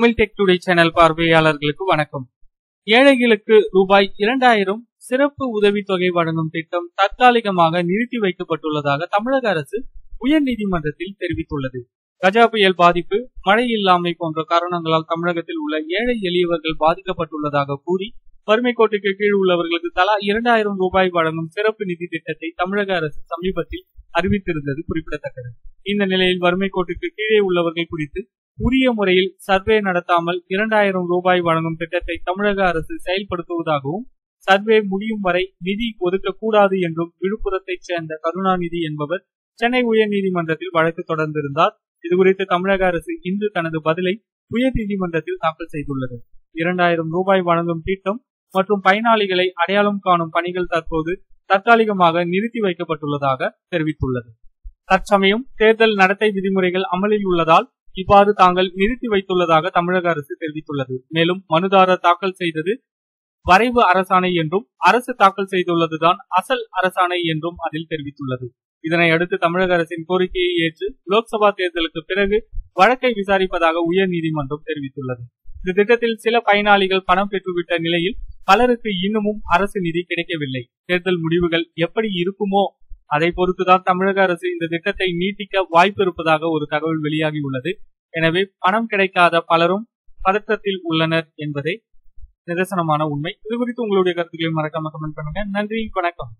Tamil tech today channel பார்வையாளர்களுக்கு வணக்கம். ஏழைகளுக்கு ரூபாய் 2000 சிறப்பு உதவித்தொகை வழங்கும் திட்டம் தற்காலிகமாக நிறுத்தி வைக்கப்பட்டுள்ளதாக தமிழக அரசு உயர்நீதிமன்றத்தில் தெரிவித்துள்ளது. கஜா புயல் பாதிப்பு, மழை இல்லாமை போன்ற காரணங்களால் தமிழகத்தில் உள்ள ஏழை எளியவர்கள் பாதிக்கப்பட்டுள்ளதாக கூறி வறுமை கோட்டுக்கு கீழ் உள்ளவர்களுக்கு தலா 2000 ரூபாய் வழங்கும் சிறப்பு நிதி திட்டத்தை தமிழக அரசு சமீபத்தில் அறிவித்திருந்தது குறிப்பிடத்தக்கது. இந்த நிலையில் வறுமை கோட்டுக்கு கீழே உள்ளவர்கள் குறித்து உரிய முறையில் சர்வே நடத்தாமல் 2000 ரூபாய் வழங்கும் திட்டத்தை தமிழக அரசு செயல்படுத்துவதாகவும், சர்வே முடியும் வரை நிதி ஒதுக்கக்கூடாது என்றும் விழுப்புரத்தைச் சேர்ந்த கருணாநிதி என்பவர் சென்னை உயர்நீதிமன்றத்தில் வழக்கு தொடர்ந்திருந்தார். இதுகுறித்து தமிழக அரசு இன்று தனது பதிலை உயர்நீதிமன்றத்தில் தாக்கல் செய்துள்ளது. 2000 ரூபாய் வழங்கும் திட்டம் மற்றும் பயனாளிகளை அடையாளம் காணும் பணிகள் தற்போது தற்காலிகமாக நிறுத்தி வைக்கப்பட்டுள்ளதாக தெரிவித்துள்ளது. தற்சமயம் தேர்தல் நடத்தை விதிமுறைகள் அமலில் உள்ளதால் இவ்வாறு தாங்கள் நிறுத்தி வைத்துள்ளதாக தமிழக அரசு தெரிவித்துள்ளது. மேலும் மனுதாரர் தாக்கல் செய்தது வரைவு அரசாணை என்றும், அரசு தாக்கல் செய்துள்ளதுதான் அசல் அரசாணை என்றும் அதில் தெரிவித்துள்ளது. இதனை அடுத்து தமிழக அரசின் கோரிக்கையை ஏற்று லோக்சபா தேர்தலுக்கு பிறகு வழக்கை விசாரிப்பதாக உயர்நீதிமன்றம் தெரிவித்துள்ளது. இந்த திட்டத்தில் சில பயனாளிகள் பணம் பெற்றுவிட்ட நிலையில் பலருக்கு இன்னமும் அரசு நிதி கிடைக்கவில்லை. தேர்தல் முடிவுகள் எப்படி இருக்குமோ அதை பொறுத்துதான் தமிழக அரசு இந்த திட்டத்தை நீட்டிக்க வாய்ப்பு இருப்பதாக ஒரு தகவல் வெளியாகியுள்ளது. எனவே பணம் கிடைக்காத பலரும் பதற்றத்தில் உள்ளனர் என்பதே நிதர்சனமான உண்மை. இது குறித்து உங்களுடைய கருத்துக்களை மறக்காம கமெண்ட் பண்ணுங்க. நன்றி, வணக்கம்.